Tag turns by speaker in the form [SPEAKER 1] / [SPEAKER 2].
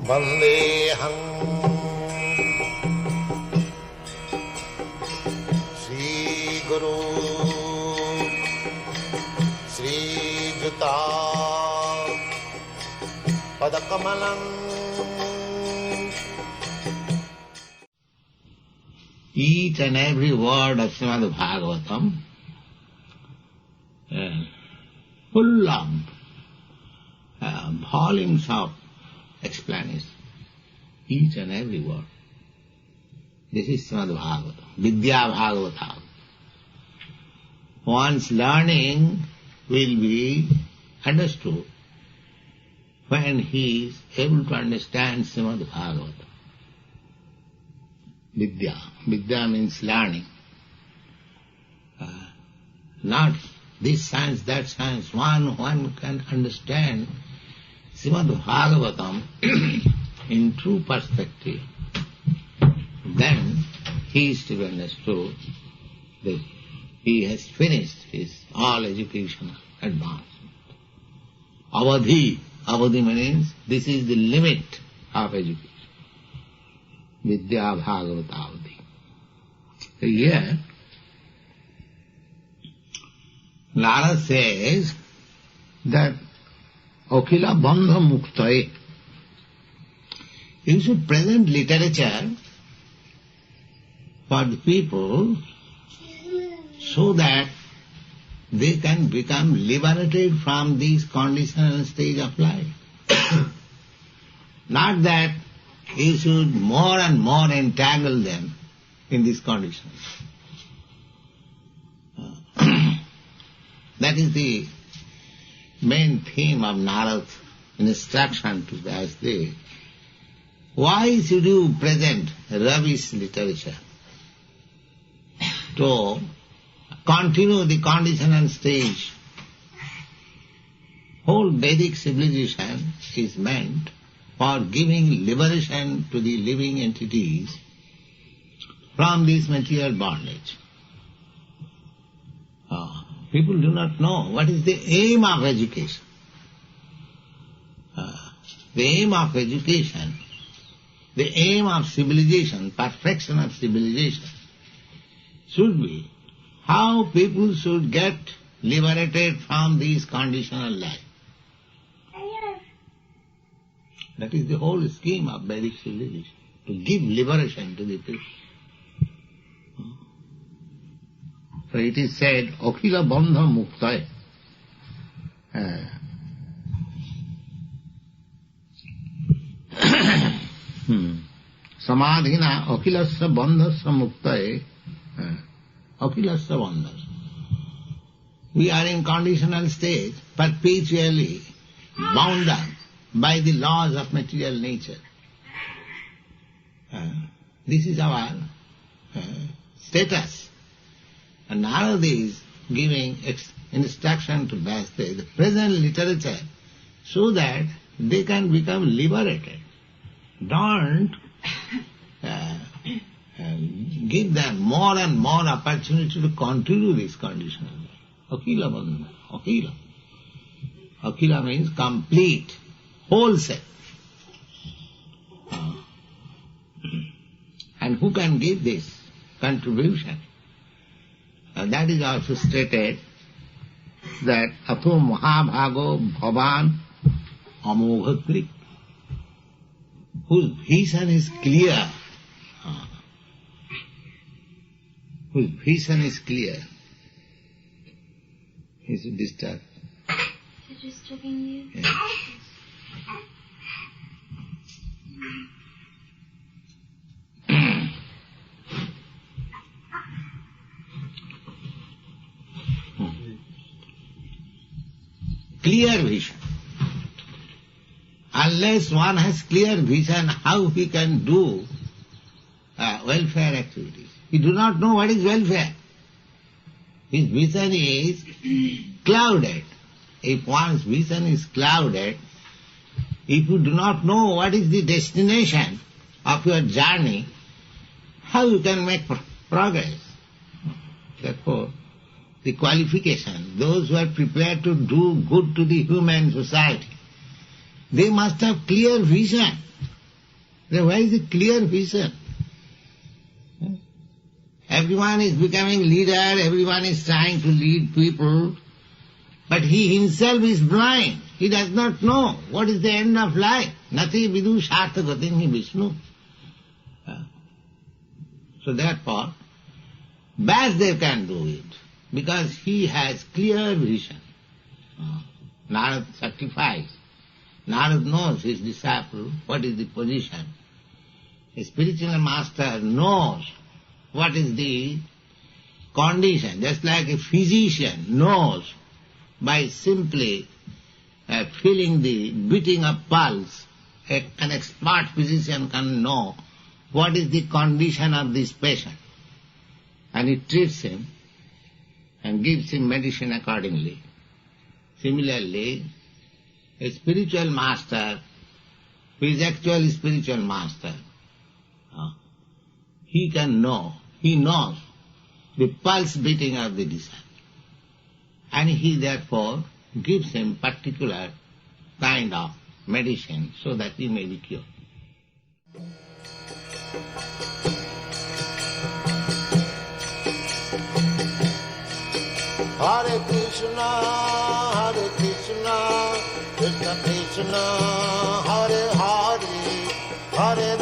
[SPEAKER 1] Vandeham Sri Guru Sri Juta Padakamalam. Each and every word of Srimad Bhagavatam full of volumes of explanation. Each and every word. This is Srimad Bhagavatam, Vidya Bhagavatam. One's learning will be understood when he is able to understand Srimad Bhagavatam. Vidya. Vidya means learning. Not this science, that science. One can understand Srimad Bhagavatam in true perspective. Then he is to be understood that he has finished his all educational advancement. Avadhi. Avadhi means this is the limit of education. Vidya Bhagavata Avadhi. So here, Narada says that Akhila Bandha Muktaye. You should present literature for the people so that they can become liberated from this conditional stage of life. Not that you should more and more entangle them in this condition. That is the main theme of Narada's instruction to Vyasdeva. Why should you present rubbish literature? To continue the conditional stage. Whole Vedic civilization is meant for giving liberation to the living entities from this material bondage. People do not know what is the aim of education. The aim of education, the aim of civilization, perfection of civilization, should be how people should get liberated from this conditional life. That is the whole scheme of Vedic civilization, to give liberation to the people. So it is said, Akhila Bandha Muktaya. Samadhina Akhilasya Bandhasya Muktaya. Akhilasya Bandhasya. We are in conditional state, perpetually bound up by the laws of material nature. This is our status. And Narada is giving instruction to Vyasdeva, the present literature, so that they can become liberated. Don't give them more and more opportunity to continue this conditional life. Akhila Bandha, Akhila. Akhila means complete, wholesale. And who can give this contribution? That is also stated that Atho Mahabhago Bhavan Amoghatrik, whose vision is clear. Whose vision is clear. Is it disturbed?
[SPEAKER 2] Is it disturbing you?
[SPEAKER 1] Yes. Clear vision. Unless one has clear vision, how he can do welfare activities? He do not know what is welfare. His vision is clouded. If one's vision is clouded, if you do not know what is the destination of your journey, how you can make progress? Therefore, the qualification, those who are prepared to do good to the human society, they must have clear vision. Then where is the clear vision? Everyone is becoming leader, everyone is trying to lead people, but he himself is blind. He does not know what is the end of life. Nati vidu shartha gatin hi Vishnu. So therefore, Vasudev can do it, because he has clear vision. Narad sacrificed. Narad knows his disciple, what is the position. A spiritual master knows what is the condition, just like a physician knows by simply feeling the beating of pulse. An expert physician can know what is the condition of this patient, and he treats him and gives him medicine accordingly. Similarly, a spiritual master, who is actually spiritual master, he can know, he knows the pulse beating of the disciple, and he therefore gives him particular kind of medicine so that he may be cured.
[SPEAKER 3] Hare Krishna, Krishna Krishna, Hare Hare, Hare